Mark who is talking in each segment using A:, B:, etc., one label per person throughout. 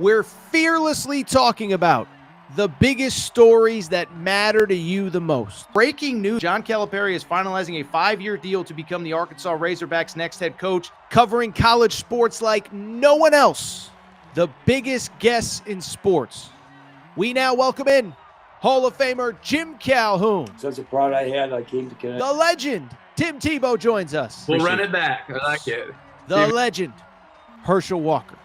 A: We're fearlessly talking about the biggest stories that matter to you the most. Breaking news, John Calipari is finalizing a 5-year deal to become the Arkansas Razorbacks' next head coach, covering college sports like no one else. The biggest guests in sports. We now welcome in Hall of Famer Jim Calhoun.
B: Such a pride I had, I came to connect.
A: The legend, Tim Tebow, joins us.
C: We'll run it back. I like it.
A: The legend, Herschel Walker.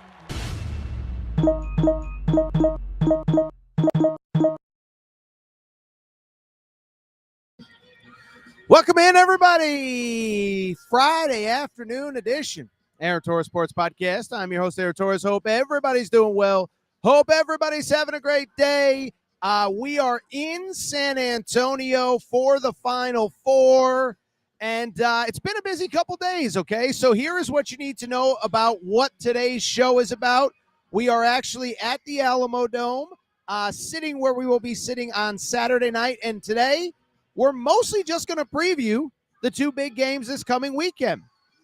A: Welcome in, everybody. Friday afternoon edition, Aaron Torres Sports Podcast. I'm your host, Aaron Torres. Hope everybody's doing well. Hope everybody's having a great day. We are in San Antonio for the Final Four, and it's been a busy couple days, okay? So here is what you need to know about what today's show is about. We are actually at the Alamo Dome, sitting where we will be sitting on Saturday night, and today we're mostly just going to preview the two big games this coming weekend.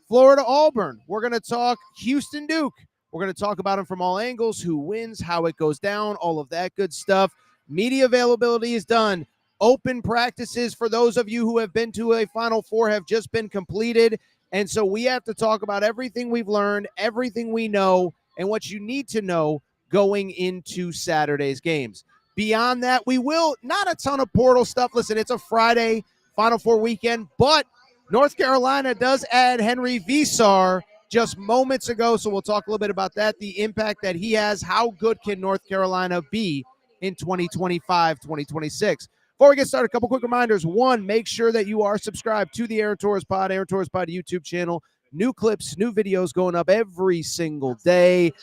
A: Florida-Auburn. We're going to talk Houston-Duke. We're going to talk about them from all angles, who wins, how it goes down, all of that good stuff. Media availability is done. Open practices for those of you who have been to a Final Four have just been completed. And so we have to talk about everything we've learned, everything we know, and what you need to know going into Saturday's games. Beyond that, we will not a ton of portal stuff. Listen, it's a Friday Final Four weekend, but North Carolina does add Henri Veesaar just moments ago, so we'll talk a little bit about that, the impact that he has. How good can North Carolina be in 2025, 2026? Before we get started, a couple quick reminders. One, make sure that you are subscribed to the Aaron Torres Pod YouTube channel. New clips, new videos going up every single day.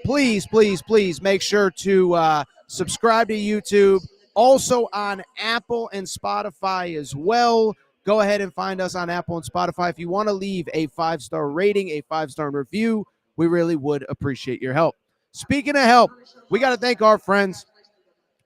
A: Please make sure to subscribe to YouTube. Also on Apple and Spotify as well. Go ahead and find us on Apple and Spotify. If you want to leave a 5-star rating, a 5-star review, we really would appreciate your help. Speaking of help, we got to thank our friends.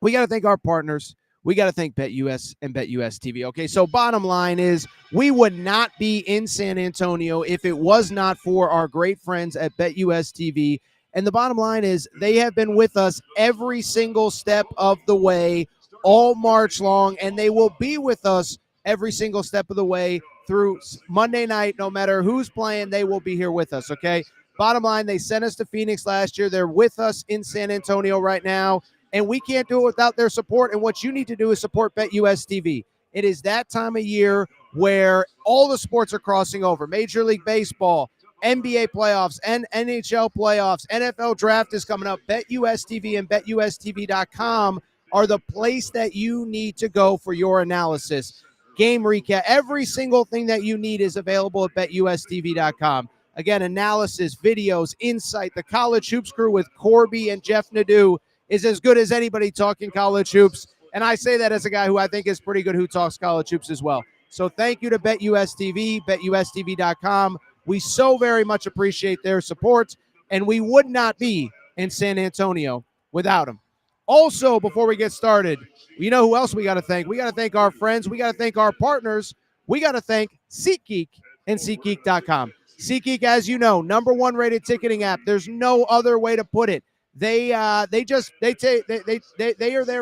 A: We got to thank our partners. We got to thank BetUS and BetUS TV. Okay, so bottom line is we would not be in San Antonio if it was not for our great friends at BetUS TV. And the bottom line is they have been with us every single step of the way all March long, and they will be with us every single step of the way through Monday night. No matter who's playing, they will be here with us, okay? Bottom line, they sent us to Phoenix last year. They're with us in San Antonio right now. And we can't do it without their support. And what you need to do is support BetUS TV. It is that time of year where all the sports are crossing over. Major League Baseball, NBA playoffs, and NHL playoffs, NFL draft is coming up. BetUS TV and BetUSTV.com are the place that you need to go for your analysis. Game recap, every single thing that you need is available at BetUSTV.com. Again, analysis, videos, insight. The College Hoops crew with Corby and Jeff Nadeau is as good as anybody talking college hoops. And I say that as a guy who I think is pretty good who talks college hoops as well. So thank you to BetUS TV, BetUSTV.com. We so very much appreciate their support, and we would not be in San Antonio without them. Also, before we get started, you know who else we got to thank? We got to thank our friends. We got to thank our partners. We got to thank SeatGeek and SeatGeek.com. SeatGeek, as you know, #1 rated ticketing app. There's no other way to put it. They are there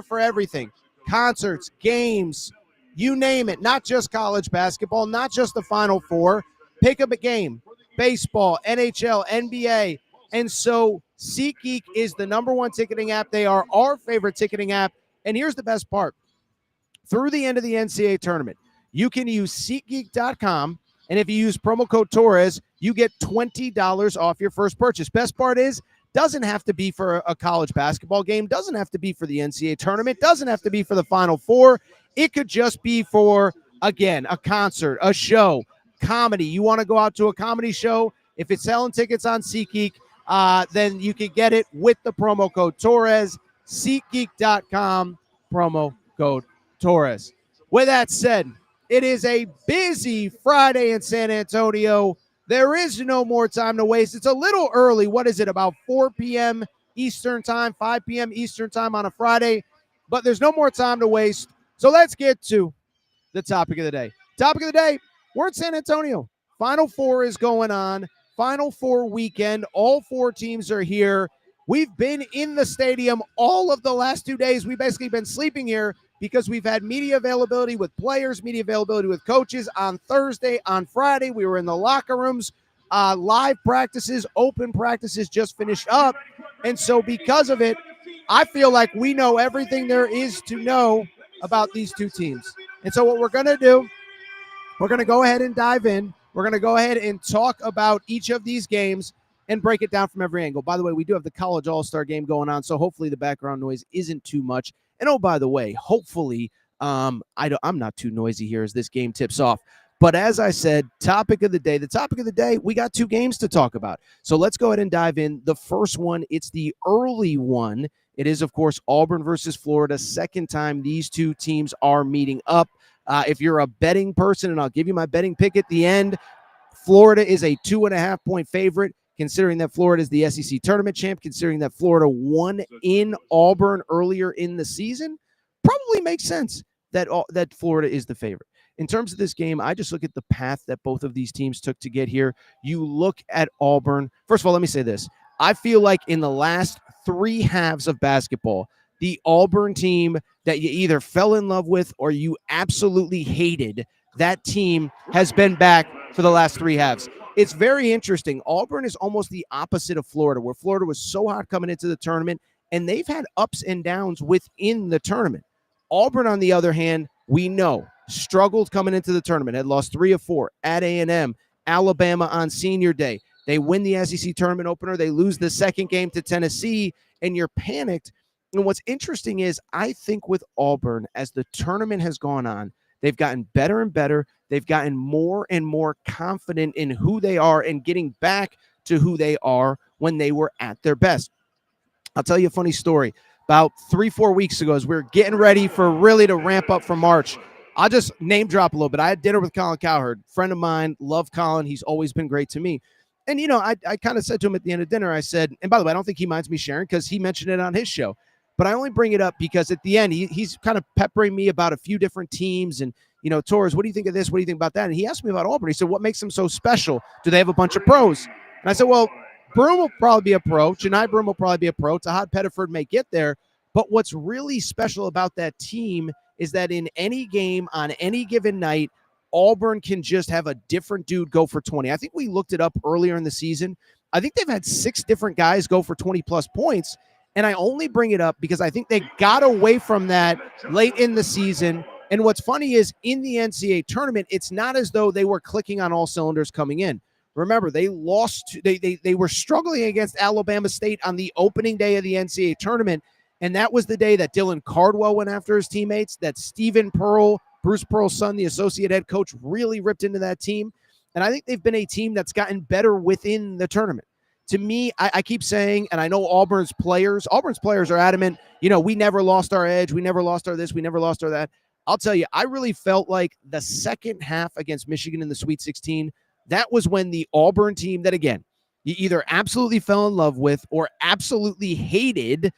A: for everything. Concerts, games, you name it. Not just college basketball, not just the Final Four. Pick up a game. Baseball, NHL, NBA. And so SeatGeek is the #1 ticketing app. They are our favorite ticketing app. And here's the best part. Through the end of the NCAA tournament, you can use SeatGeek.com. And if you use promo code Torres, you get $20 off your first purchase. Best part is, doesn't have to be for a college basketball game, doesn't have to be for the NCAA tournament, doesn't have to be for the Final Four. It could just be for, again, a concert, a show, comedy. You want to go out to a comedy show? If it's selling tickets on SeatGeek, then you can get it with the promo code Torres. SeatGeek.com, promo code Torres. With that said, it is a busy Friday in San Antonio. There is no more time to waste. It's a little early. What is it, about 4 p.m. Eastern time, 5 p.m. Eastern time on a Friday? But there's no more time to waste. So let's get to the topic of the day. Topic of the day, we're in San Antonio. Final Four is going on. Final Four weekend. All 4 teams are here. We've been in the stadium all of the last 2 days. We've basically been sleeping here because we've had media availability with players, media availability with coaches on Thursday, on Friday. We were in the locker rooms, live practices, open practices just finished up. And so because of it, I feel like we know everything there is to know about these two teams. And so what we're going to do, we're going to go ahead and dive in. We're going to go ahead and talk about each of these games and break it down from every angle. By the way, we do have the college all-star game going on, so hopefully the background noise isn't too much. And oh, by the way, hopefully I'm not too noisy here as this game tips off. But as I said, topic of the day, we got two games to talk about. So let's go ahead and dive in. The first one, it's the early one. It is, of course, Auburn versus Florida. Second time these two teams are meeting up. If you're a betting person, and I'll give you my betting pick at the end, Florida is a 2.5-point favorite, considering that Florida is the SEC tournament champ, considering that Florida won in Auburn earlier in the season. Probably makes sense that Florida is the favorite. In terms of this game, I just look at the path that both of these teams took to get here. You look at Auburn. First of all, let me say this. I feel like in the last three halves of basketball, the Auburn team that you either fell in love with or you absolutely hated, that team has been back for the last three halves. It's very interesting. Auburn is almost the opposite of Florida, where Florida was so hot coming into the tournament, and they've had ups and downs within the tournament. Auburn, on the other hand, we know, struggled coming into the tournament, had lost 3 of 4 at A&M, Alabama on senior day. They win the SEC tournament opener. They lose the second game to Tennessee, and you're panicked. And what's interesting is I think with Auburn, as the tournament has gone on, they've gotten better and better. They've gotten more and more confident in who they are and getting back to who they are when they were at their best. I'll tell you a funny story. About 3-4 weeks ago, as we were getting ready for really to ramp up for March, I'll just name drop a little bit. I had dinner with Colin Cowherd, friend of mine, love Colin. He's always been great to me. And, you know, I kind of said to him at the end of dinner, I said, and by the way, I don't think he minds me sharing because he mentioned it on his show. But I only bring it up because at the end, he's kind of peppering me about a few different teams and, you know, Torres, what do you think of this? What do you think about that? And he asked me about Auburn. He said, what makes them so special? Do they have a bunch of pros? And I said, well, Broom will probably be a pro. Janai Broom will probably be a pro. Tahad Pettiford may get there. But what's really special about that team is that in any game on any given night, Auburn can just have a different dude go for 20. I think we looked it up earlier in the season. I think they've had 6 different guys go for 20-plus points. And I only bring it up because I think they got away from that late in the season. And what's funny is in the NCAA tournament, it's not as though they were clicking on all cylinders coming in. Remember, they lost. They were struggling against Alabama State on the opening day of the NCAA tournament. And that was the day that Dylan Cardwell went after his teammates, that Stephen Pearl, Bruce Pearl's son, the associate head coach, really ripped into that team. And I think they've been a team that's gotten better within the tournament. To me, I keep saying, and I know Auburn's players are adamant, you know, we never lost our edge. We never lost our this. We never lost our that. I'll tell you, I really felt like the second half against Michigan in the Sweet 16, that was when the Auburn team that, again, you either absolutely fell in love with or absolutely hated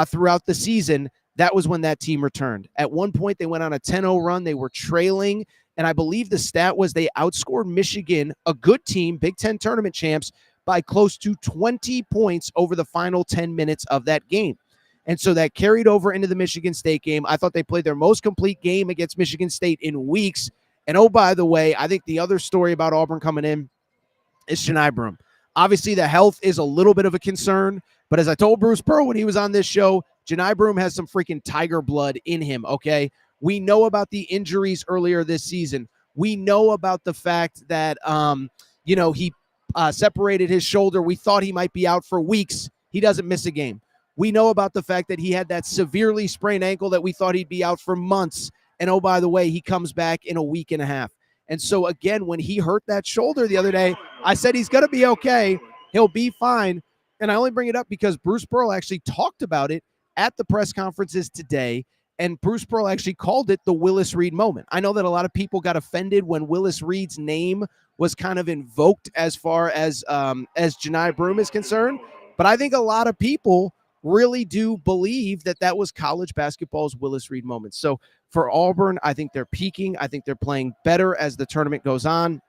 A: throughout the season, that was when that team returned. At one point, they went on a 10-0 run. They were trailing, and I believe the stat was they outscored Michigan, a good team, Big Ten tournament champs, by close to 20 points over the final 10 minutes of that game. And so that carried over into the Michigan State game. I thought they played their most complete game against Michigan State in weeks. And oh, by the way, I think the other story about Auburn coming in is Janai Broom. Obviously, the health is a little bit of a concern. But as I told Bruce Pearl when he was on this show, Janai Broom has some freaking tiger blood in him, okay? We know about the injuries earlier this season. We know about the fact that, he separated his shoulder. We thought he might be out for weeks. He doesn't miss a game. We know about the fact that he had that severely sprained ankle that we thought he'd be out for months. And oh, by the way, he comes back in a week and a half. And so, again, when he hurt that shoulder the other day, I said he's going to be okay. He'll be fine. And I only bring it up because Bruce Pearl actually talked about it at the press conferences today. And Bruce Pearl actually called it the Willis Reed moment. I know that a lot of people got offended when Willis Reed's name was kind of invoked as far as Janai Broom is concerned. But I think a lot of people really do believe that that was college basketball's Willis Reed moment. So for Auburn, I think they're peaking. I think they're playing better as the tournament goes on.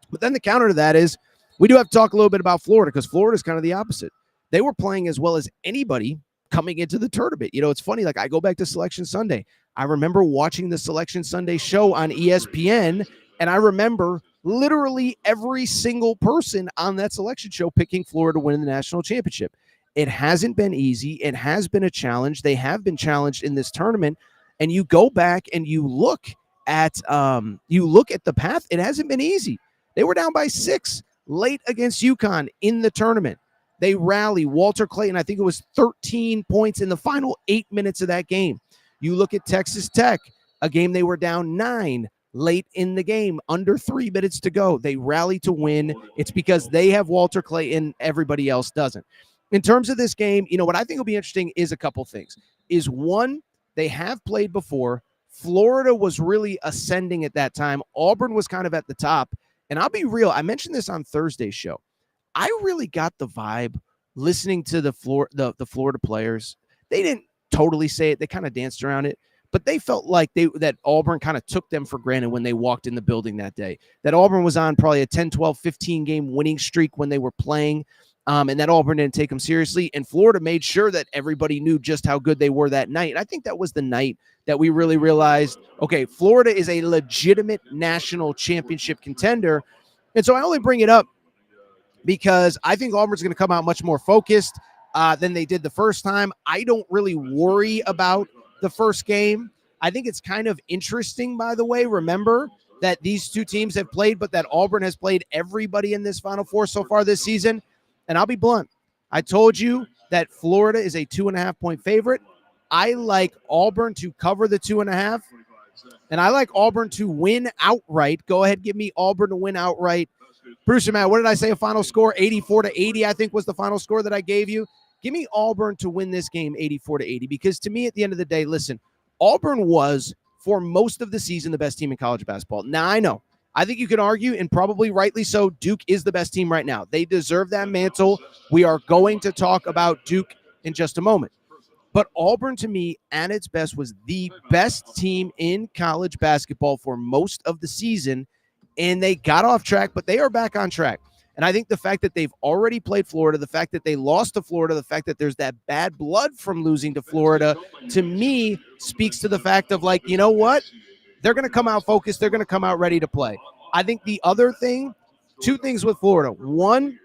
A: But then the counter to that is we do have to talk a little bit about Florida because Florida is kind of the opposite. they were playing as well as anybody coming into the tournament. You know, it's funny. Like, I go back to Selection Sunday. I remember watching the Selection Sunday show on ESPN, and I remember literally every single person on that selection show picking Florida to win the national championship. It hasn't been easy. It has been a challenge. They have been challenged in this tournament. And you go back and you look at the path. It hasn't been easy. They were down by 6 late against UConn in the tournament. They rally. Walter Clayton, I think it was 13 points in the final 8 minutes of that game. You look at Texas Tech, a game they were down 9 late in the game, under 3 minutes to go. They rally to win. It's because they have Walter Clayton. Everybody else doesn't. In terms of this game, you know, what I think will be interesting is a couple things. Is one, they have played before. Florida was really ascending at that time. Auburn was kind of at the top. And I'll be real, I mentioned this on Thursday's show. I really got the vibe listening to the Florida players. They didn't totally say it. They kind of danced around it. But they felt like that Auburn kind of took them for granted when they walked in the building that day. That Auburn was on probably a 10, 12, 15 game winning streak when they were playing. And that Auburn didn't take them seriously. And Florida made sure that everybody knew just how good they were that night. And I think that was the night that we really realized, okay, Florida is a legitimate national championship contender. And so I only bring it up because I think Auburn's going to come out much more focused than they did the first time. I don't really worry about the first game. I think it's kind of interesting, by the way. Remember that these two teams have played, but that Auburn has played everybody in this Final Four so far this season. And I'll be blunt. I told you that Florida is a 2.5-point favorite. I like Auburn to cover the 2.5. And I like Auburn to win outright. Go ahead, give me Auburn to win outright. Producer Matt, what did I say? A final score? 84-80, I think was the final score that I gave you. Give me Auburn to win this game 84-80, because to me, at the end of the day, listen, Auburn was, for most of the season, the best team in college basketball. Now, I know. I think you can argue, and probably rightly so, Duke is the best team right now. They deserve that mantle. We are going to talk about Duke in just a moment. But Auburn, to me, at its best, was the best team in college basketball for most of the season, and they got off track, but they are back on track. And I think the fact that they've already played Florida, the fact that they lost to Florida, the fact that there's that bad blood from losing to Florida, to me, speaks to the fact of, like, you know what? They're going to come out focused. They're going to come out ready to play. I think the other thing, two things with Florida. One,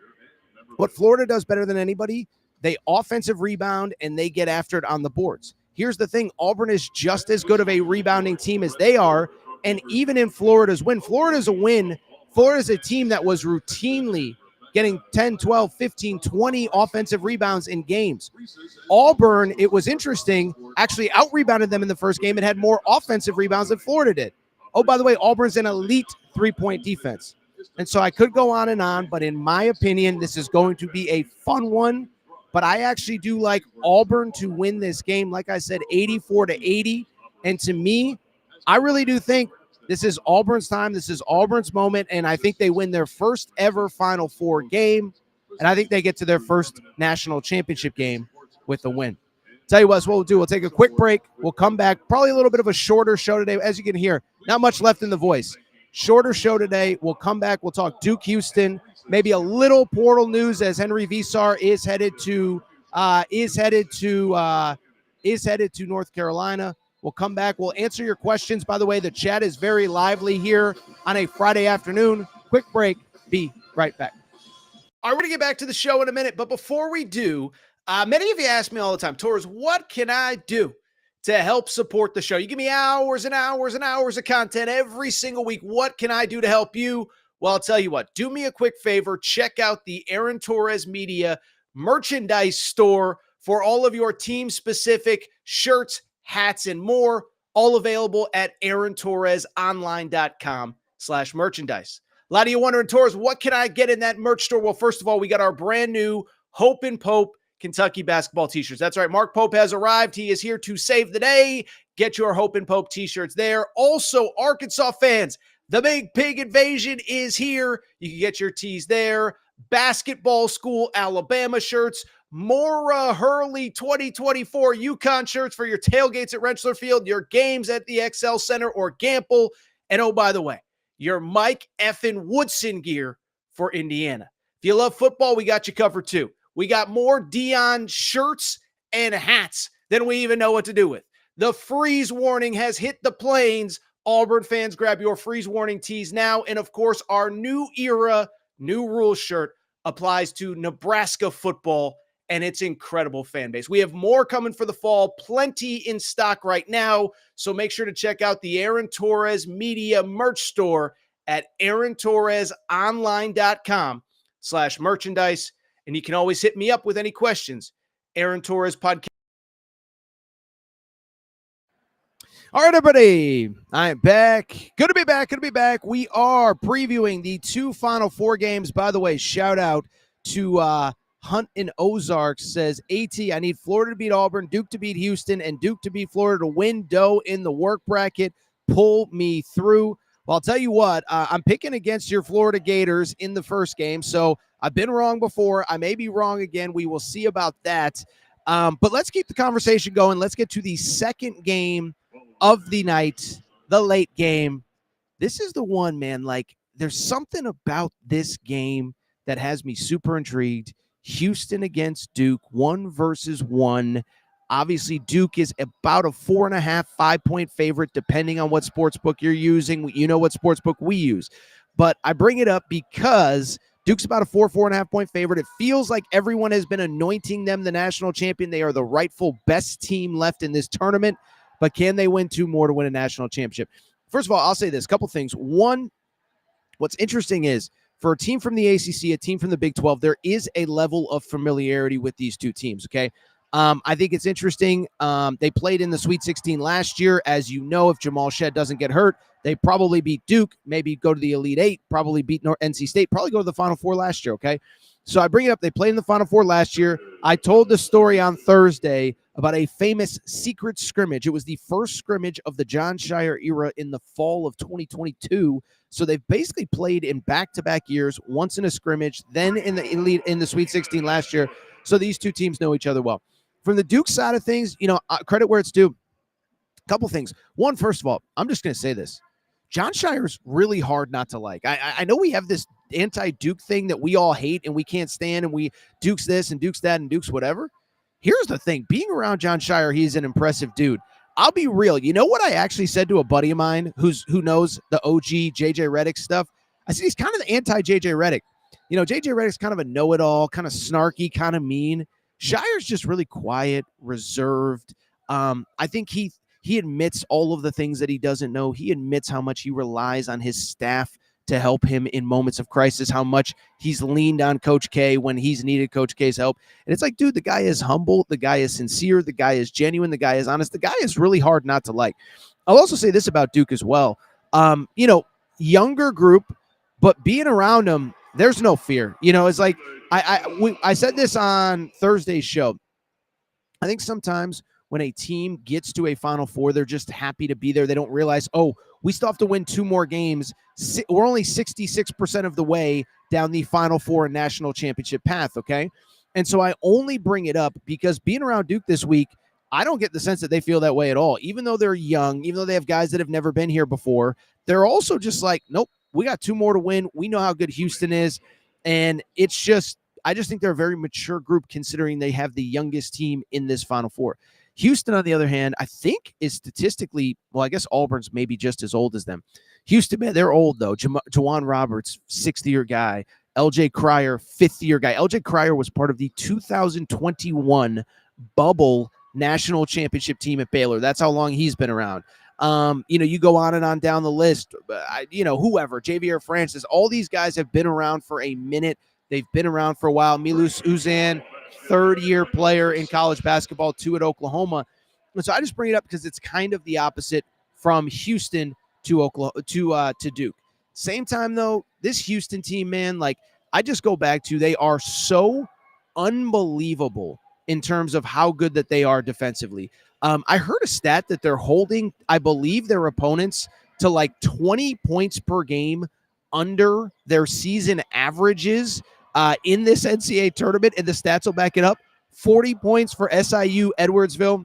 A: what Florida does better than anybody, they offensive rebound and they get after it on the boards. Here's the thing. Auburn is just as good of a rebounding team as they are. And even in Florida's win, Florida's a team that was routinely getting 10, 12, 15, 20 offensive rebounds in games. Auburn, it was interesting, actually out-rebounded them in the first game and had more offensive rebounds than Florida did. Oh, by the way, Auburn's an elite three-point defense. And so I could go on, but in my opinion, this is going to be a fun one. But I actually do like Auburn to win this game, like I said, 84-80. And to me, I really do think this is Auburn's time. This is Auburn's moment, and I think they win their first ever Final Four game, and I think they get to their first national championship game with a win. Tell you what we'll do. We'll take a quick break. We'll come back. Probably a little bit of a shorter show today. As you can hear, not much left in the voice. Shorter show today. We'll come back. We'll talk Duke, Houston, maybe a little portal news as Henri Veesaar is headed to North Carolina. We'll come back. We'll answer your questions. By the way, the chat is very lively here on a Friday afternoon. Quick break. Be right back. All right, we're going to get back to the show in a minute. But before we do, many of you ask me all the time, Torres, what can I do to help support the show? You give me hours and hours and hours of content every single week. What can I do to help you? Well, I'll tell you what. Do me a quick favor. Check out the Aaron Torres Media merchandise store for all of your team-specific shirts, hats, and more, all available at aarontorresonline.com/merchandise. A lot of you wondering, Torres, what can I get in that merch store? Well, first of all, we got our brand new Hope and Pope Kentucky basketball t-shirts. That's right. Mark Pope has arrived. He is here to save the day. Get your Hope and Pope t-shirts there. Also, Arkansas fans, the Big Pig Invasion is here. You can get your tees there. Basketball School Alabama shirts. Mora Hurley 2024 UConn shirts for your tailgates at Rentschler Field, your games at the XL Center or Gamble. And oh, by the way, your Mike effing Woodson gear for Indiana. If you love football, we got you covered too. We got more Dion shirts and hats than we even know what to do with. The freeze warning has hit the plains. Auburn fans, grab your freeze warning tees now. And of course, our new era, new rules shirt applies to Nebraska football and its incredible fan base. We have more coming for the fall, plenty in stock right now. So make sure to check out the Aaron Torres Media merch store at aarontorresonline.com/merchandise. And you can always hit me up with any questions. Aaron Torres Podcast. All right, everybody. I am back. Good to be back. We are previewing the two Final Four games. By the way, shout out to Hunt in Ozarks. Says, AT, I need Florida to beat Auburn, Duke to beat Houston, and Duke to beat Florida to win dough in the work bracket. Pull me through. Well, I'll tell you what, I'm picking against your Florida Gators in the first game. So I've been wrong before. I may be wrong again. We will see about that. But let's keep the conversation going. Let's get to the second game of the night, the late game. This is the one, man. Like, there's something about this game that has me super intrigued. Houston against Duke, 1 versus 1. Obviously, Duke is about a 4.5, 5-point favorite, depending on what sportsbook you're using. You know what sportsbook we use. But I bring it up because Duke's about a 4.5 point favorite. It feels like everyone has been anointing them the national champion. They are the rightful best team left in this tournament. But can they win 2 more to win a national championship? First of all, I'll say this, a couple things. One, what's interesting is for a team from the ACC, a team from the Big 12, there is a level of familiarity with these two teams, okay? I think it's interesting. They played in the Sweet 16 last year. As you know, if Jamal Shedd doesn't get hurt, they probably beat Duke, maybe go to the Elite Eight, probably beat NC State, probably go to the Final Four last year, okay? So I bring it up. They played in the Final Four last year. I told the story on Thursday about a famous secret scrimmage. It was the first scrimmage of the John Shire era in the fall of 2022. So they've basically played in back-to-back years, once in a scrimmage, then in the Elite in the Sweet 16 last year. So these two teams know each other well. From the Duke side of things, you know, credit where it's due. A couple things. One, first of all, I'm just going to say this. John Shire's really hard not to like. I know we have this anti-Duke thing that we all hate and we can't stand, and we Duke's this and Duke's that and Duke's whatever. Here's the thing. Being around John Shire, he's an impressive dude. I'll be real. You know what I actually said to a buddy of mine who knows the OG JJ Redick stuff? I said he's kind of the anti-JJ Redick. You know, JJ Redick's kind of a know-it-all, kind of snarky, kind of mean. Shire's just really quiet, reserved. I think he admits all of the things that he doesn't know. He admits how much he relies on his staff to help him in moments of crisis, how much he's leaned on Coach K when he's needed Coach K's help. And it's like, dude, the guy is humble. The guy is sincere. The guy is genuine. The guy is honest. The guy is really hard not to like. I'll also say this about Duke as well. You know, younger group, but being around them, there's no fear. You know, it's like I said this on Thursday's show. I think sometimes when a team gets to a Final Four, they're just happy to be there. They don't realize, oh, we still have to win 2 more games. We're only 66% of the way down the Final Four and national championship path, okay? And so I only bring it up because being around Duke this week, I don't get the sense that they feel that way at all. Even though they're young, even though they have guys that have never been here before, they're also just like, nope, we got 2 more to win. We know how good Houston is. And it's just, I just think they're a very mature group considering they have the youngest team in this Final Four. Houston, on the other hand, I think is statistically, well, I guess Auburn's maybe just as old as them. Houston, man, they're old, though. Jawan Roberts, 6th-year guy. LJ Cryer, 5th-year guy. LJ Cryer was part of the 2021 bubble national championship team at Baylor. That's how long he's been around. You know, you go on and on down the list. You know, whoever, Javier Francis, all these guys have been around for a minute. They've been around for a while. Milus Uzan, 3rd-year player in college basketball, 2 at Oklahoma. And so I just bring it up because it's kind of the opposite from Houston to Oklahoma to Duke. Same time, though, this Houston team, man, like I just go back to they are so unbelievable in terms of how good that they are defensively. I heard a stat that they're holding, I believe, their opponents to like 20 points per game under their season averages in this NCAA tournament, and the stats will back it up. 40 points for SIU Edwardsville,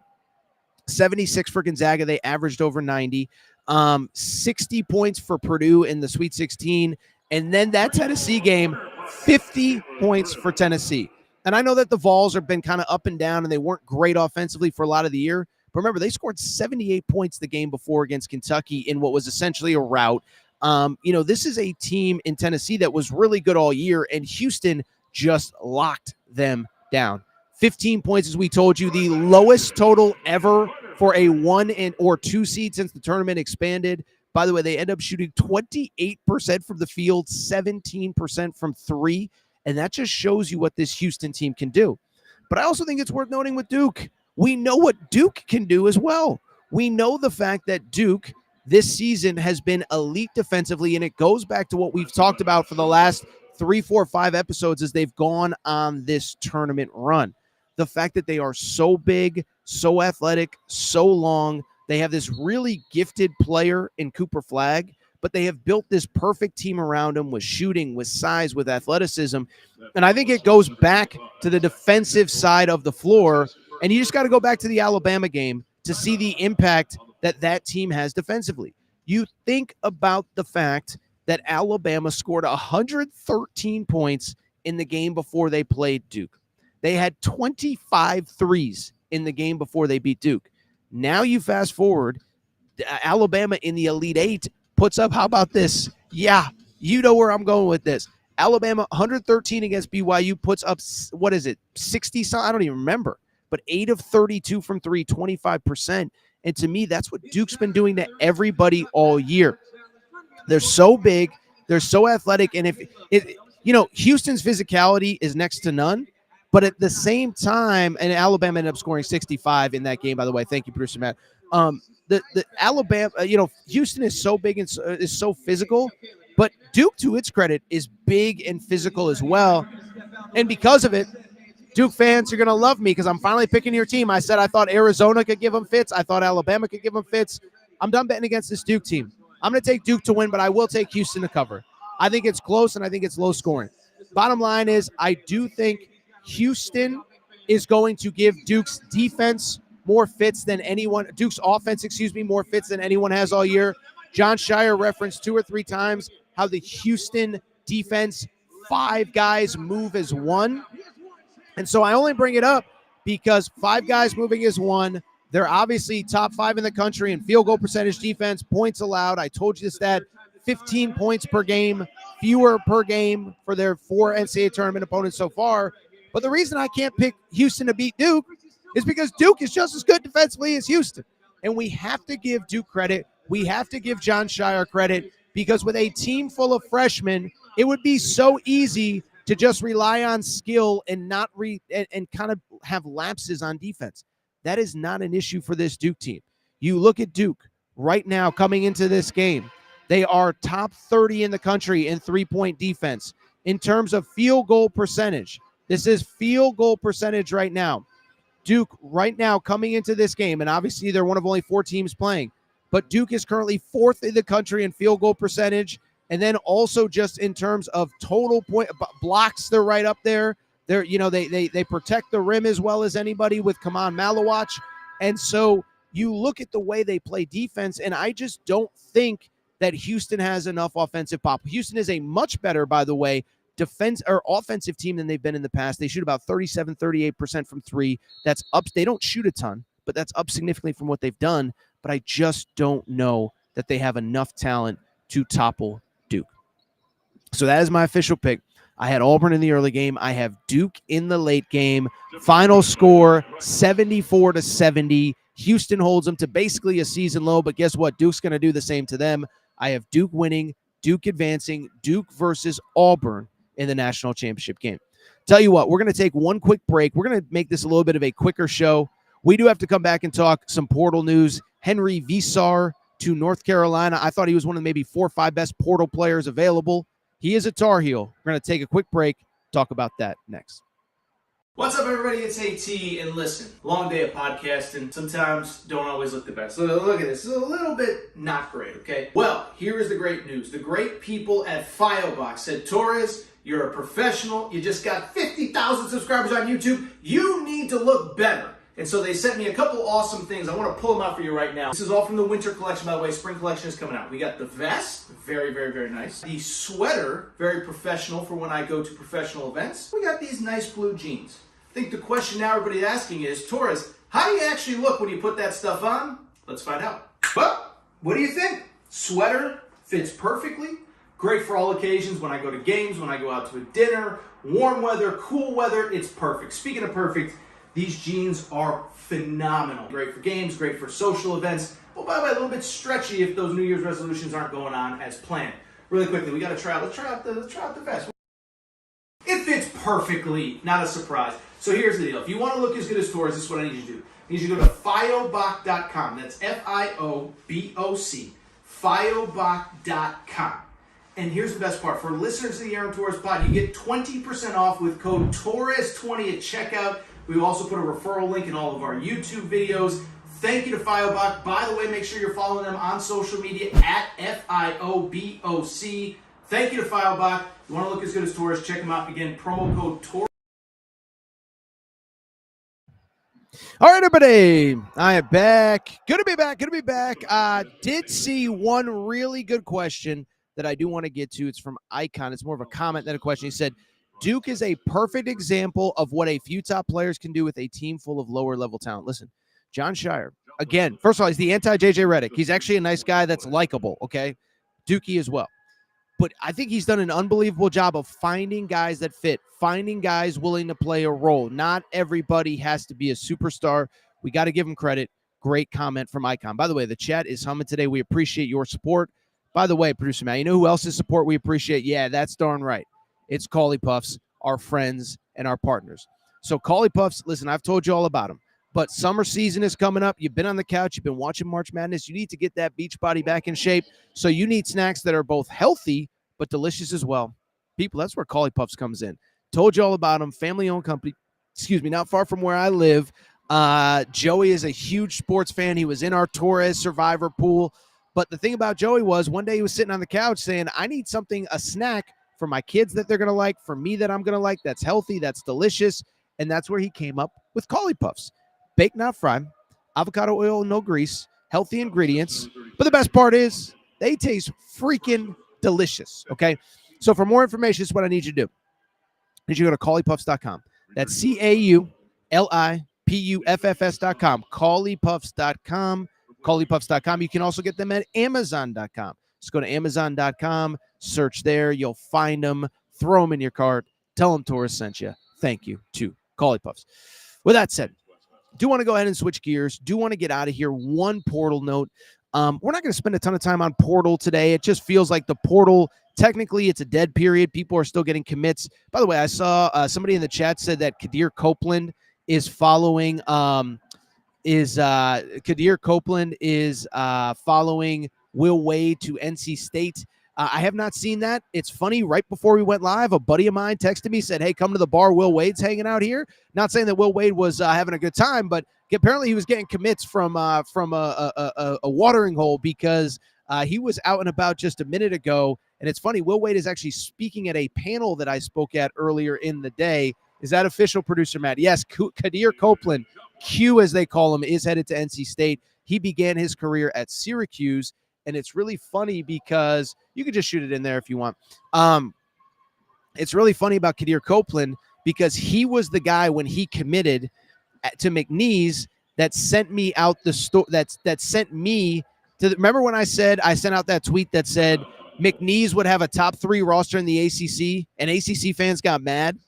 A: 76 for Gonzaga. They averaged over 90. 60 points for Purdue in the Sweet 16. And then that Tennessee game, 50 points for Tennessee. And I know that the Vols have been kind of up and down, and they weren't great offensively for a lot of the year. But remember, they scored 78 points the game before against Kentucky in what was essentially a rout. This is a team in Tennessee that was really good all year, and Houston just locked them down. 15 points, as we told you, the lowest total ever for a 1 or 2 seed since the tournament expanded. By the way, they end up shooting 28% from the field, 17% from 3, and that just shows you what this Houston team can do. But I also think it's worth noting with Duke, we know what Duke can do as well. We know the fact that Duke this season has been elite defensively, and it goes back to what we've talked about for the last 3, 4, 5 episodes as they've gone on this tournament run. The fact that they are so big, so athletic, so long. They have this really gifted player in Cooper Flagg, but they have built this perfect team around him with shooting, with size, with athleticism. And I think it goes back to the defensive side of the floor. And you just got to go back to the Alabama game to see the impact that team has defensively. You think about the fact that Alabama scored 113 points in the game before they played Duke. They had 25 threes in the game before they beat Duke. Now you fast forward, Alabama in the Elite Eight puts up, how about this? Yeah, you know where I'm going with this. Alabama, 113 against BYU, puts up, 60? I don't even remember. But 8 of 32 from 3, 25%. And to me, that's what Duke's been doing to everybody all year. They're so big. They're so athletic. And Houston's physicality is next to none. But at the same time, and Alabama ended up scoring 65 in that game, by the way. Thank you, producer Matt. The Alabama, Houston is so big and is so physical, but Duke, to its credit, is big and physical as well. And because of it, Duke fans, you're going to love me because I'm finally picking your team. I said I thought Arizona could give them fits. I thought Alabama could give them fits. I'm done betting against this Duke team. I'm going to take Duke to win, but I will take Houston to cover. I think it's close, and I think it's low scoring. Bottom line is I do think Houston is going to give Duke's defense more fits than anyone. Duke's offense, more fits than anyone has all year. John Shire referenced 2 or 3 times how the Houston defense, 5 guys move as one. And so I only bring it up because 5 guys moving as one. They're obviously top 5 in the country in field goal percentage defense, points allowed. I told you this stat, 15 points per game, fewer per game for their 4 NCAA tournament opponents so far. But the reason I can't pick Houston to beat Duke is because Duke is just as good defensively as Houston. And we have to give Duke credit. We have to give John Shire credit because with a team full of freshmen, it would be so easy to just rely on skill and not and kind of have lapses on defense. That is not an issue for this Duke team. You look at Duke right now coming into this game. They are top 30 in the country in 3-point defense. In terms of field goal percentage, this is field goal percentage right now. Duke right now coming into this game, and obviously they're one of only 4 teams playing, but Duke is currently 4th in the country in field goal percentage. And then also just in terms of total point blocks, they're right up there. They protect the rim as well as anybody with Kaman Malawach. And so you look at the way they play defense, and I just don't think that Houston has enough offensive pop. Houston is a much better, by the way, defense or offensive team than they've been in the past. They shoot about 37, 38% from 3. That's up. They don't shoot a ton, but that's up significantly from what they've done. But I just don't know that they have enough talent to topple Duke. So that is my official pick. I had Auburn in the early game. I have Duke in the late game. Final score, 74-70. Houston holds them to basically a season low, but guess what? Duke's going to do the same to them. I have Duke winning, Duke advancing, Duke versus Auburn in the national championship game. Tell you what, we're going to take one quick break. We're going to make this a little bit of a quicker show. We do have to come back and talk some portal news. Henri Veesaar to North Carolina. I thought he was one of maybe 4 or 5 best portal players available. He is a Tar Heel. We're going to take a quick break, talk about that next.
C: What's up, everybody? It's AT, and listen, long day of podcasting. Sometimes don't always look the best. So look at this. It's a little bit not great, okay? Well, here is the great news. The great people at Filobox said, Torres, you're a professional. You just got 50,000 subscribers on YouTube. You need to look better And so they sent me a couple awesome things. I want to pull them out for you right now. This is all from the winter collection, by the way. Spring collection is coming out. We got the vest, very, very, very nice. The sweater, very professional for when I go to professional events. We got these nice blue jeans. I think the question now everybody's asking is, Torres, how do you actually look when you put that stuff on? Let's find out. Well, what do you think? Sweater fits perfectly. Great for all occasions. When I go to games, when I go out to a dinner, warm weather, cool weather, it's perfect. Speaking of perfect, these jeans are phenomenal. Great for games, great for social events. Oh, by the way, a little bit stretchy if those New Year's resolutions aren't going on as planned. Really quickly, we got to try out. Let's try out the vest. It fits perfectly. Not a surprise. So here's the deal. If you want to look as good as Torres, this is what I need you to do. I need you to go to fioboc.com. That's FIOBOC. Fioboc.com. And here's the best part. For listeners to the Aaron Torres pod, you get 20% off with code Torres20 at checkout. We also put a referral link in all of our YouTube videos. Thank you to Fioboc. By the way, make sure you're following them on social media at FIOBOC. Thank you to Fioboc. If you want to look as good as Torres, check them out. Again, promo code Torres.
A: All right, everybody. I am back. Good to be back. Did see one really good question that I do want to get to. It's from Icon. It's more of a comment than a question. He said, Duke is a perfect example of what a few top players can do with a team full of lower-level talent. Listen, John Shire, again, first of all, he's the anti-JJ Redick. He's actually a nice guy that's likable, okay? Dookie as well. But I think he's done an unbelievable job of finding guys that fit, finding guys willing to play a role. Not everybody has to be a superstar. We got to give him credit. Great comment from Icon. By the way, the chat is humming today. We appreciate your support. By the way, Producer Matt, you know who else's support we appreciate? Yeah, that's darn right. It's Cauley Puffs, our friends and our partners. So Cauley Puffs, listen, I've told you all about them. But summer season is coming up. You've been on the couch. You've been watching March Madness. You need to get that beach body back in shape. So you need snacks that are both healthy but delicious as well. People, that's where Cauley Puffs comes in. Told you all about them. Family-owned company. Not far from where I live. Joey is a huge sports fan. He was in our Torres Survivor pool. But the thing about Joey was one day he was sitting on the couch saying, I need something, a snack for my kids that they're going to like, for me that I'm going to like, that's healthy, that's delicious. And that's where he came up with Cauley Puffs. Baked, not fried, avocado oil, no grease, healthy ingredients. But the best part is they taste freaking delicious, okay? So for more information, this is what I need you to do. I need you to go to CauleyPuffs.com. That's CAULIPUFFS.com. CauleyPuffs.com. CauleyPuffs.com. You can also get them at Amazon.com. Just go to Amazon.com, search there. You'll find them. Throw them in your cart. Tell them Torres sent you. Thank you to Cauley Puffs. With that said, do want to go ahead and switch gears. Do want to get out of here. One Portal note. We're not going to spend a ton of time on Portal today. It just feels like the Portal, technically, it's a dead period. People are still getting commits. By the way, I saw somebody in the chat said that Kadir Copeland is following following Will Wade to NC State. I have not seen that. It's funny. Right before we went live, a buddy of mine texted me, said, hey, come to the bar. Will Wade's hanging out here. Not saying that Will Wade was having a good time, but apparently he was getting commits from a watering hole because he was out and about just a minute ago. And it's funny. Will Wade is actually speaking at a panel that I spoke at earlier in the day. Is that official, Producer Matt? Yes, Kadir Copeland, Q as they call him, is headed to NC State. He began his career at Syracuse. And it's really funny because you can just shoot it in there if you want. It's really funny about Kadir Copeland because he was the guy when he committed to McNeese that sent me out the store. That sent me to. Remember when I sent out that tweet that said McNeese would have a top 3 roster in the ACC, and ACC fans got mad.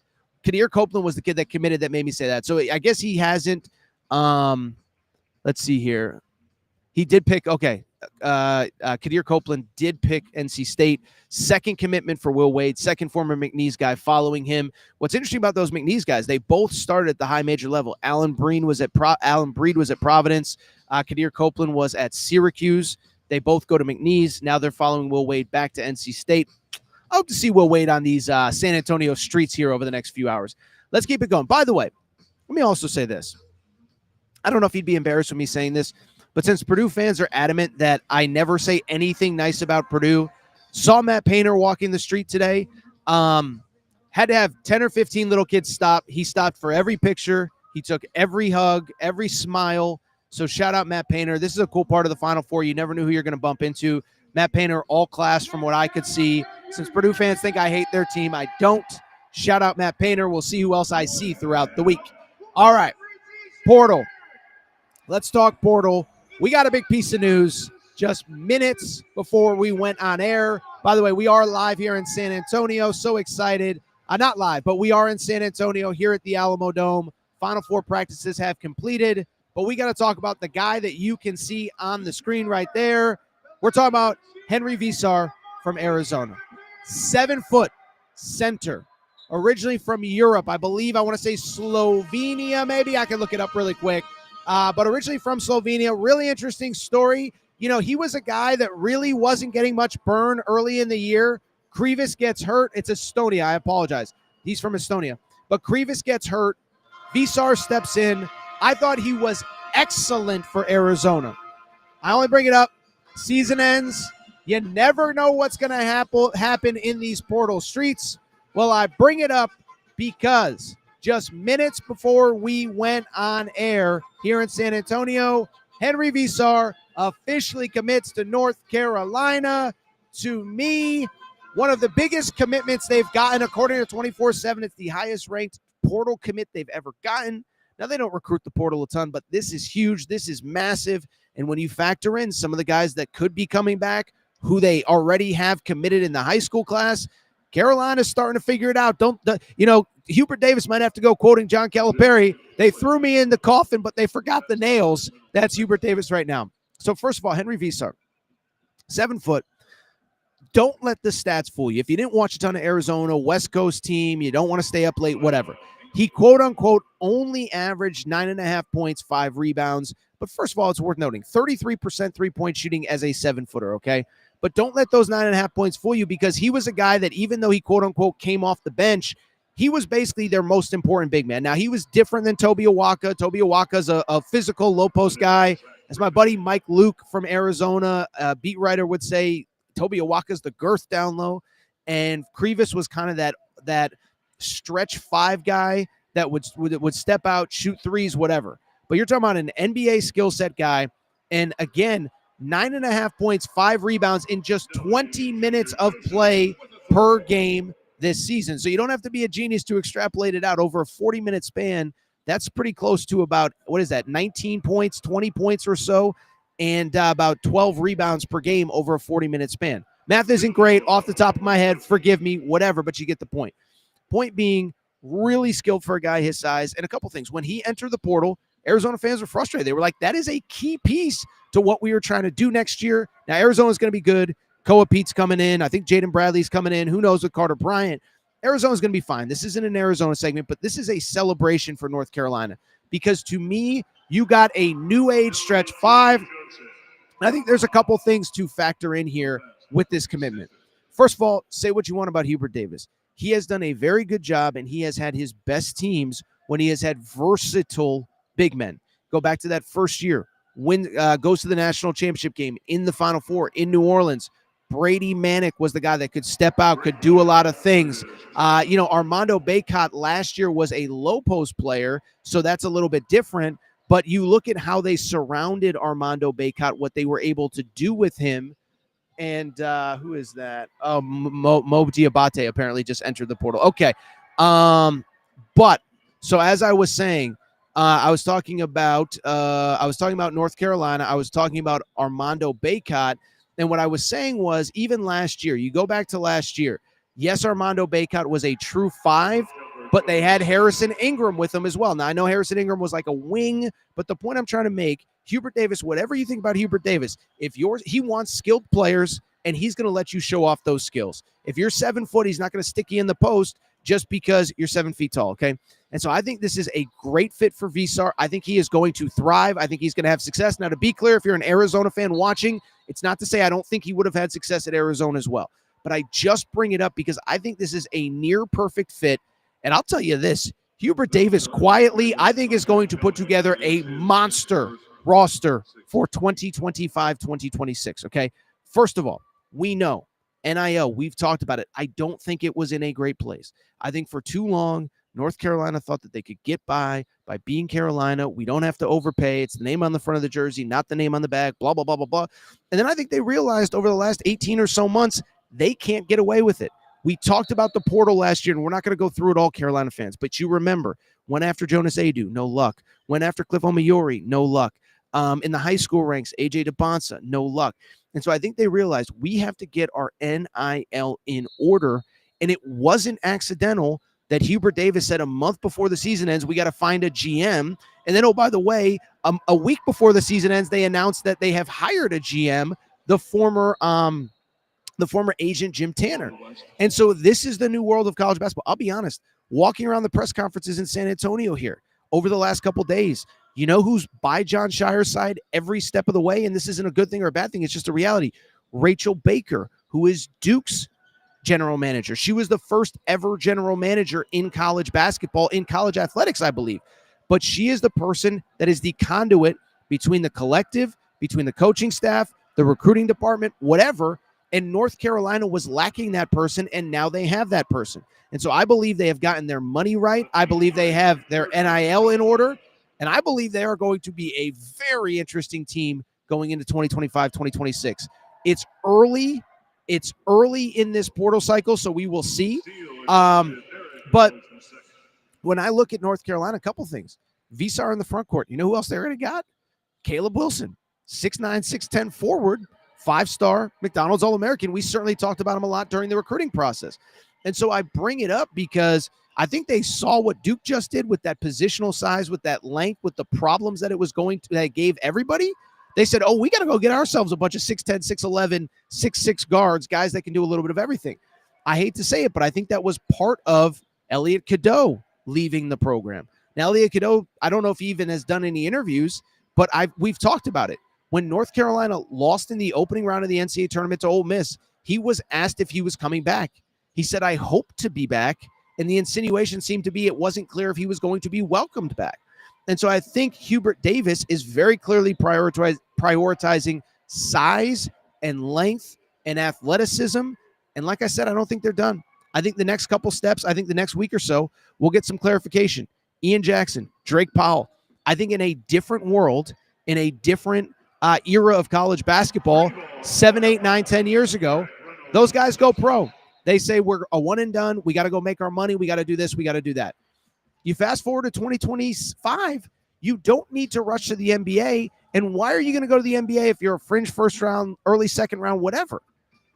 A: Kadir Copeland was the kid that committed that made me say that. So I guess he hasn't. Let's see here. He did pick. Okay. Kadir Copeland did pick NC State. Second commitment for Will Wade, second former McNeese guy following him. What's interesting about those McNeese guys, they both started at the high major level. Alan Breed was at Providence. Kadir Copeland was at Syracuse. They both go to McNeese. Now they're following Will Wade back to NC State. I hope to see Will Wade on these San Antonio streets here over the next few hours. Let's keep it going. By the way, let me also say this. I don't know if he'd be embarrassed with me saying this, but since Purdue fans are adamant that I never say anything nice about Purdue, saw Matt Painter walking the street today, had to have 10 or 15 little kids stop. He stopped for every picture. He took every hug, every smile. So shout out Matt Painter. This is a cool part of the Final Four. You never knew who you're going to bump into. Matt Painter, all class from what I could see. Since Purdue fans think I hate their team, I don't. Shout out Matt Painter. We'll see who else I see throughout the week. All right, portal. Let's talk portal. We got a big piece of news just minutes before we went on air. By the way, we are live here in San Antonio. So excited. Not live, but we are in San Antonio here at the Alamo Dome. Final Four practices have completed, but we got to talk about the guy that you can see on the screen right there. We're talking about Henri Veesaar from Arizona. 7-foot center, originally from Europe. I believe, I want to say Slovenia, maybe. I can look it up really quick. But originally from Slovenia. Really interesting story. You know, he was a guy that really wasn't getting much burn early in the year. Krivas gets hurt. It's Estonia. I apologize. He's from Estonia. But Krivas gets hurt. Veesaar steps in. I thought he was excellent for Arizona. I only bring it up. Season ends. You never know what's going to happen in these portal streets. Well, I bring it up because just minutes before we went on air here in San Antonio, Henri Veesaar officially commits to North Carolina. To me, one of the biggest commitments they've gotten, according to 24/7. It's the highest ranked portal commit they've ever gotten. Now, they don't recruit the portal a ton, but this is huge. This is massive. And when you factor in some of the guys that could be coming back, who they already have committed in the high school class, Carolina's starting to figure it out. Hubert Davis might have to go, quoting John Calipari, they threw me in the coffin, but they forgot the nails. That's Hubert Davis right now. So first of all, Henri Veesaar, 7 foot. Don't let the stats fool you. If you didn't watch a ton of Arizona, West Coast team, you don't want to stay up late, whatever. He, quote unquote, only averaged 9.5 points, 5 rebounds. But first of all, it's worth noting, 33% three-point shooting as a 7-footer, okay? But don't let those 9.5 points fool you, because he was a guy that, even though he, quote unquote, came off the bench, he was basically their most important big man. Now, he was different than Toby Awaka. Toby Awaka's a physical low-post guy. As my buddy Mike Luke from Arizona, beat writer, would say, Toby Awaka's the girth down low. And Krivas was kind of that stretch 5 guy that would step out, shoot threes, whatever. But you're talking about an NBA skill set guy. And again, 9.5 points, 5 rebounds in just 20 minutes of play per game this season. So you don't have to be a genius to extrapolate it out over a 40-minute span. That's pretty close to about, 19 points, 20 points or so, and about 12 rebounds per game over a 40-minute span. Math isn't great off the top of my head. Forgive me, whatever, but you get the point. Point being, really skilled for a guy his size. And a couple things. When he entered the portal, Arizona fans were frustrated. They were like, that is a key piece to what we were trying to do next year. Now, Arizona's going to be good. Koa Pete's coming in. I think Jaden Bradley's coming in. Who knows with Carter Bryant? Arizona's going to be fine. This isn't an Arizona segment, but this is a celebration for North Carolina, because to me, you got a new age stretch 5. And I think there's a couple things to factor in here with this commitment. First of all, say what you want about Hubert Davis. He has done a very good job, and he has had his best teams when he has had versatile big men. Go back to that first year. Goes to the national championship game in the Final Four in New Orleans. Brady Manick was the guy that could step out, could do a lot of things. Armando Bacot last year was a low post player, so that's a little bit different. But you look at how they surrounded Armando Bacot, what they were able to do with him. And who is that? Oh, Mo Diabate apparently just entered the portal. Okay. But so as I was saying, I was talking about North Carolina. I was talking about Armando Bacot. And what I was saying was, even last year, you go back to last year, yes, Armando Bacot was a true 5, but they had Harrison Ingram with them as well. Now, I know Harrison Ingram was like a wing, but the point I'm trying to make, Hubert Davis, whatever you think about Hubert Davis, he wants skilled players, and he's going to let you show off those skills. If you're 7 foot, he's not going to stick you in the post just because you're 7 feet tall, okay? And so I think this is a great fit for Veesaar. I think he is going to thrive. I think he's going to have success. Now, to be clear, if you're an Arizona fan watching, it's not to say I don't think he would have had success at Arizona as well. But I just bring it up because I think this is a near perfect fit. And I'll tell you this, Hubert Davis quietly, I think, is going to put together a monster roster for 2025, 2026, okay? First of all, we know NIL, we've talked about it. I don't think it was in a great place. I think for too long, North Carolina thought that they could get by being Carolina. We don't have to overpay. It's the name on the front of the jersey, not the name on the back, blah, blah, blah, blah, blah. And then I think they realized over the last 18 or so months, they can't get away with it. We talked about the portal last year, and we're not going to go through it all, Carolina fans, but you remember, went after Jonas Adu, no luck. Went after Cliff Omayori, no luck. In the high school ranks, AJ DeBonsa, no luck. And so I think they realized we have to get our NIL in order, and it wasn't accidental that Hubert Davis said a month before the season ends, we got to find a GM. And then, oh, by the way, a week before the season ends, they announced that they have hired a GM, the former agent Jim Tanner. And so this is the new world of college basketball. I'll be honest, walking around the press conferences in San Antonio here over the last couple days, you know who's by John Shire's side every step of the way? And this isn't a good thing or a bad thing. It's just a reality. Rachel Baker, who is Duke's general manager. She was the first ever general manager in college basketball, in college athletics, I believe. But she is the person that is the conduit between the collective, between the coaching staff, the recruiting department, whatever. And North Carolina was lacking that person, and now they have that person. And so I believe they have gotten their money right. I believe they have their NIL in order. And I believe they are going to be a very interesting team going into 2025, 2026. It's early. It's early in this portal cycle, so we will see. But when I look at North Carolina, a couple things. Veesaar in the front court. You know who else they already got? Caleb Wilson, 6'9", 6'10", forward, 5-star McDonald's All-American. We certainly talked about him a lot during the recruiting process. And so I bring it up because I think they saw what Duke just did with that positional size, with that length, with the problems that that gave everybody. They said, oh, we got to go get ourselves a bunch of 6'10", 6'11", 6'6" guards, guys that can do a little bit of everything. I hate to say it, but I think that was part of Elliot Cadeau leaving the program. Now, Elliot Cadeau, I don't know if he even has done any interviews, but we've talked about it. When North Carolina lost in the opening round of the NCAA tournament to Ole Miss, he was asked if he was coming back. He said, I hope to be back. And the insinuation seemed to be it wasn't clear if he was going to be welcomed back. And so I think Hubert Davis is very clearly prioritizing size and length and athleticism. And like I said, I don't think they're done. I think the next couple steps, I think the next week or so, we'll get some clarification. Ian Jackson, Drake Powell. I think in a different world, in a different era of college basketball, 7, 8, 9, 10 years ago, those guys go pro. They say we're a one and done. We got to go make our money. We got to do this. We got to do that. You fast forward to 2025, you don't need to rush to the NBA. And why are you going to go to the NBA if you're a fringe first round, early second round, whatever?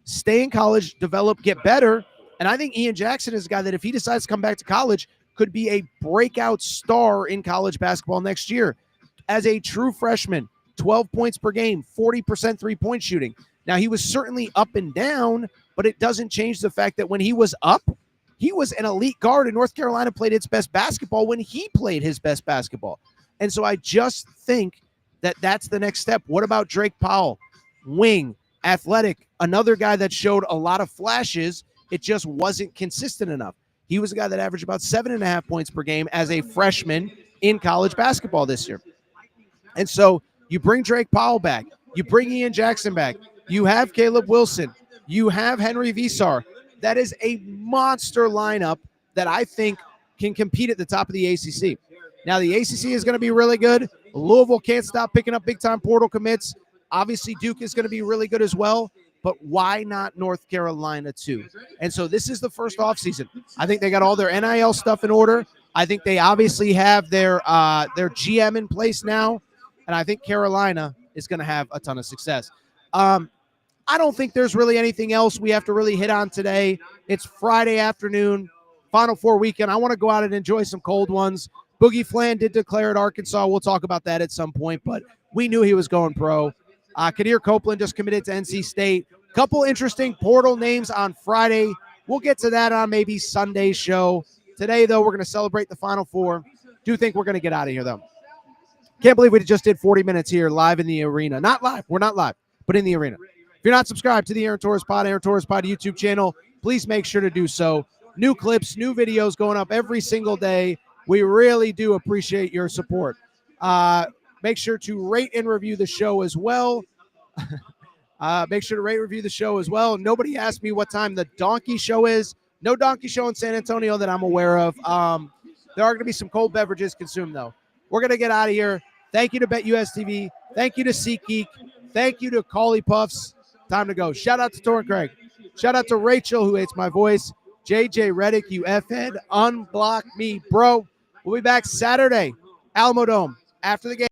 A: Stay in college, develop, get better. And I think Ian Jackson is a guy that if he decides to come back to college, could be a breakout star in college basketball next year. As a true freshman, 12 points per game, 40% three-point shooting. Now, he was certainly up and down, but it doesn't change the fact that when he was up, he was an elite guard, and North Carolina played its best basketball when he played his best basketball. And so I just think that that's the next step. What about Drake Powell? Wing, athletic, another guy that showed a lot of flashes. It just wasn't consistent enough. He was a guy that averaged about 7.5 points per game as a freshman in college basketball this year. And so you bring Drake Powell back. You bring Ian Jackson back. You have Caleb Wilson. You have Henri Veesaar. That is a monster lineup that I think can compete at the top of the ACC. Now, the ACC is going to be really good. Louisville can't stop picking up big-time portal commits. Obviously, Duke is going to be really good as well. But why not North Carolina too? And so this is the first offseason. I think they got all their NIL stuff in order. I think they obviously have their GM in place now. And I think Carolina is going to have a ton of success. I don't think there's really anything else we have to really hit on today. It's Friday afternoon, Final Four weekend. I want to go out and enjoy some cold ones. Boogie Flan did declare at Arkansas. We'll talk about that at some point, but we knew he was going pro. Kadir Copeland just committed to NC State. Couple interesting portal names on Friday. We'll get to that on maybe Sunday's show. Today, though, we're going to celebrate the Final Four. Do think we're going to get out of here, though. Can't believe we just did 40 minutes here live in the arena. Not live. We're not live, but in the arena. If you're not subscribed to the Aaron Torres Pod YouTube channel, please make sure to do so. New clips, new videos going up every single day. We really do appreciate your support. Make sure to rate and review the show as well. Nobody asked me what time the Donkey Show is. No Donkey Show in San Antonio that I'm aware of. There are going to be some cold beverages consumed, though. We're going to get out of here. Thank you to BetUS TV. Thank you to SeatGeek. Thank you to Cauley Puffs. Time to go. Shout out to Torren Craig. Shout out to Rachel, who hates my voice. JJ Reddick, you F-head. Unblock me, bro. We'll be back Saturday, Alamo Dome, after the game.